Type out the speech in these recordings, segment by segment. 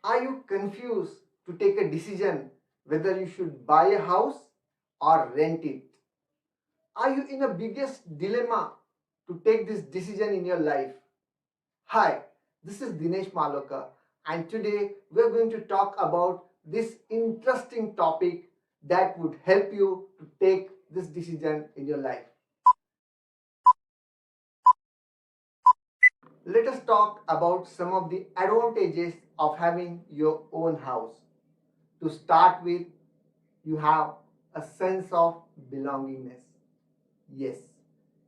Are you confused to take a decision whether you should buy a house or rent it? Are you in a biggest dilemma to take this decision in your life? Hi, this is Dinesh Malokar, and today we are going to talk about this interesting topic that would help you to take this decision in your life. Let us talk about some of the advantages of having your own house. To start with, you have a sense of belongingness. Yes,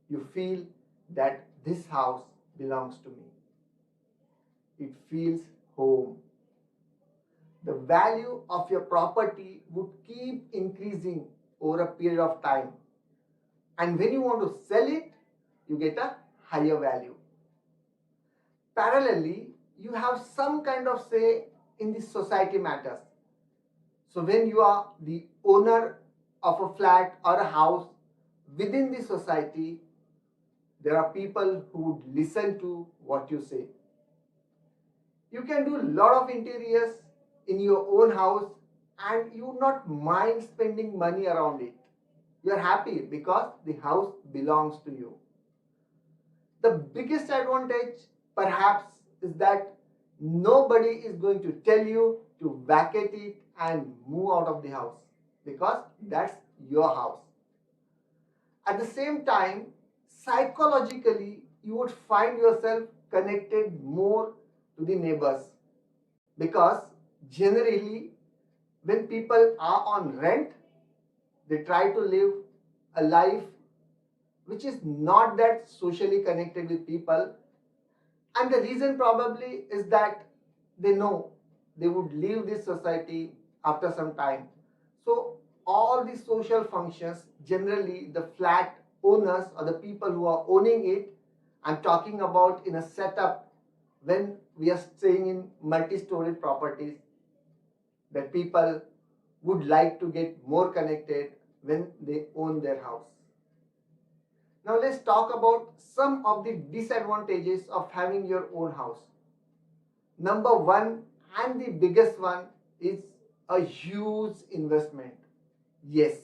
you feel that this house belongs to me. It feels home. The value of your property would keep increasing over a period of time. And when you want to sell it, you get a higher value. Parallelly, you have some kind of say in the society matters. So when you are the owner of a flat or a house within the society, there are people who would listen to what you say. You can do a lot of interiors in your own house and you would not mind spending money around it. You are happy because the house belongs to you. The biggest advantage perhaps is that nobody is going to tell you to vacate it and move out of the house because that's your house. At the same time, psychologically, you would find yourself connected more to the neighbors because generally, when people are on rent, they try to live a life which is not that socially connected with people, and the reason probably is that they know they would leave this society after some time. So all the social functions, generally the flat owners or the people who are owning it, I'm talking about in a setup when we are staying in multi-storied properties, that people would like to get more connected when they own their house. Now let's talk about some of the disadvantages of having your own house. Number one, and the biggest one, is a huge investment. Yes,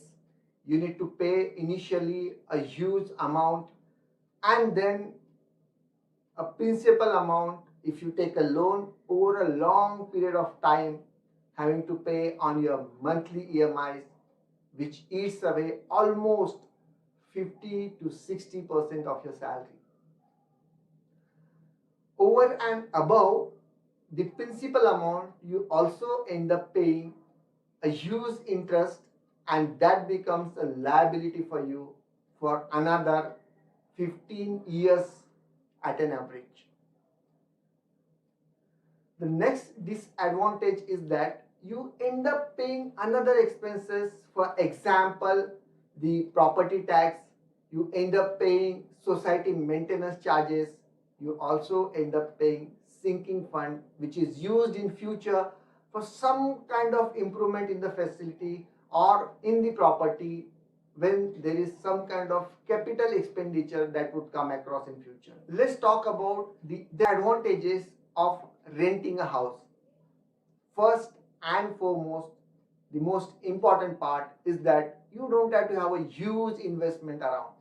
you need to pay initially a huge amount and then a principal amount if you take a loan over a long period of time, having to pay on your monthly EMIs, which eats away almost 50 to 60% of your salary. Over and above the principal amount, you also end up paying a huge interest, and that becomes a liability for you for another 15 years at an average. The next disadvantage is that you end up paying another expenses. For example, the property tax, you end up paying society maintenance charges, you also end up paying sinking fund, which is used in future for some kind of improvement in the facility or in the property when there is some kind of capital expenditure that would come across in future. Let's talk about the advantages of renting a house. First and foremost, the most important part is that you don't have to have a huge investment around.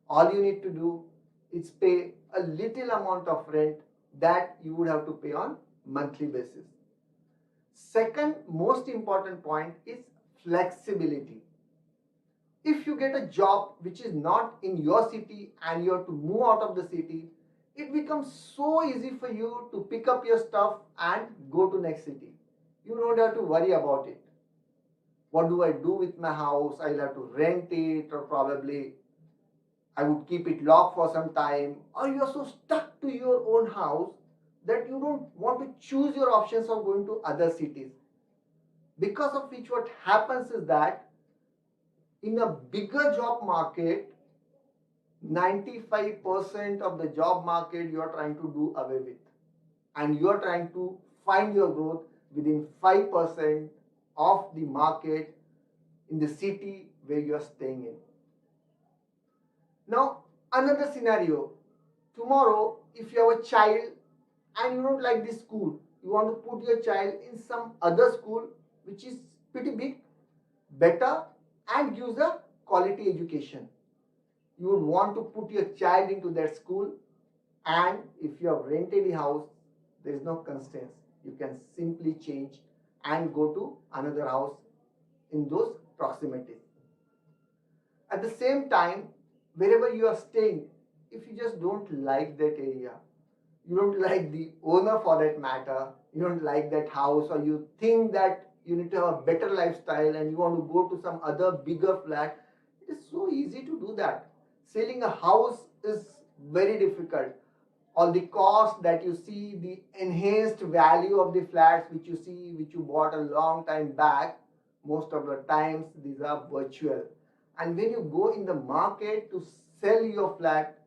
All you need to do is pay a little amount of rent that you would have to pay on monthly basis. Second most important point is flexibility. If you get a job which is not in your city and you have to move out of the city, it becomes so easy for you to pick up your stuff and go to next city. You don't have to worry about it. What do I do with my house? I'll have to rent it, or probably I would keep it locked for some time. Or you're so stuck to your own house that you don't want to choose your options of going to other cities. Because of which what happens is that in a bigger job market, 95% of the job market you are trying to do away with, and you are trying to find your growth within 5% of the market in the city where you are staying in. Now another scenario, tomorrow if you have a child and you don't like this school, you want to put your child in some other school which is pretty big, better, and gives a quality education. You would want to put your child into that school, and if you have rented a house, there is no constraints. You can simply change and go to another house in those proximities. At the same time, wherever you are staying, if you just don't like that area, you don't like the owner for that matter, you don't like that house, or you think that you need to have a better lifestyle and you want to go to some other bigger flat, it is so easy to do that. Selling a house is very difficult. All the cost that you see, the enhanced value of the flats which you see, which you bought a long time back, most of the times these are virtual. And when you go in the market to sell your flat,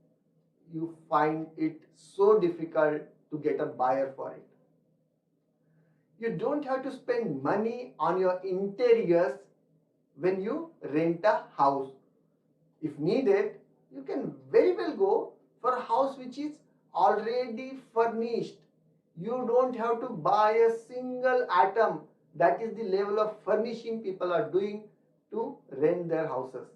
you find it so difficult to get a buyer for it. You don't have to spend money on your interiors when you rent a house. If needed, you can very well go for a house which is already furnished. You don't have to buy a single atom. That is the level of furnishing people are doing to rent their houses.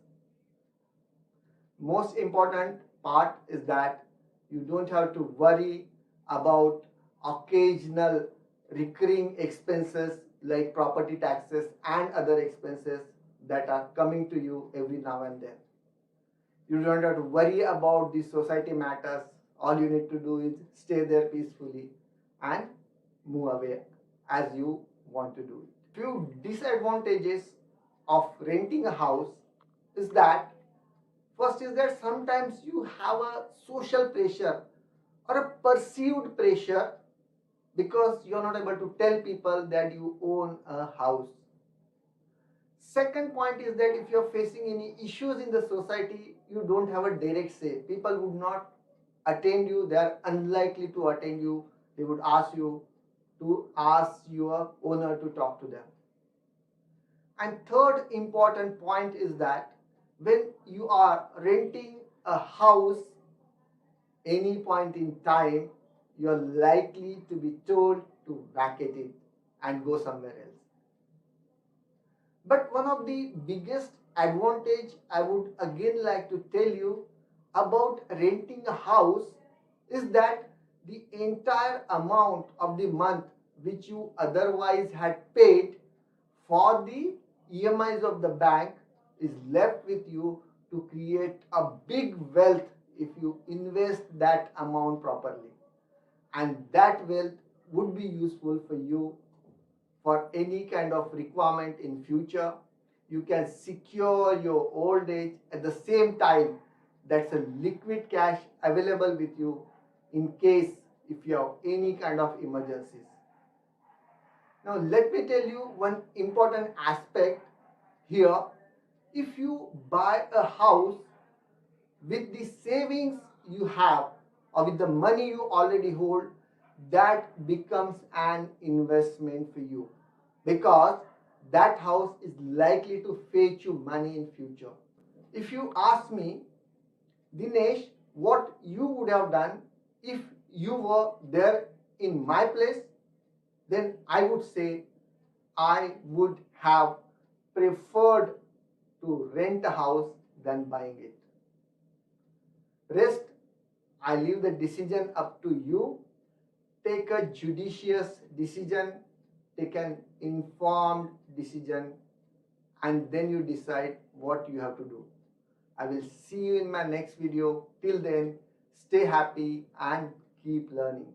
Most important part is that you don't have to worry about occasional recurring expenses like property taxes and other expenses that are coming to you every now and then. You don't have to worry about the society matters. All you need to do is stay there peacefully and move away as you want to do it. Few disadvantages of renting a house is that first is that sometimes you have a social pressure or a perceived pressure because you are not able to tell people that you own a house. Second point is that if you are facing any issues in the society, you don't have a direct say. People would not attend you, they are unlikely to attend you. They would ask you to ask your owner to talk to them. And third important point is that when you are renting a house, any point in time, you are likely to be told to vacate it and go somewhere else. But one of the biggest advantage I would again like to tell you about renting a house is that the entire amount of the month which you otherwise had paid for the EMIs of the bank is left with you to create a big wealth if you invest that amount properly. And that wealth would be useful for you for any kind of requirement in future. You can secure your old age at the same time. That's a liquid cash available with you in case if you have any kind of emergencies. Now let me tell you one important aspect here. If you buy a house with the savings you have or with the money you already hold, that becomes an investment for you because that house is likely to fetch you money in future. If you ask me, Dinesh, what you would have done if you were there in my place, then I would say I would have preferred to rent a house than buying it. Rest, I leave the decision up to you. Take a judicious decision, take an informed decision, and then you decide what you have to do. I will see you in my next video. Till then, stay happy and keep learning.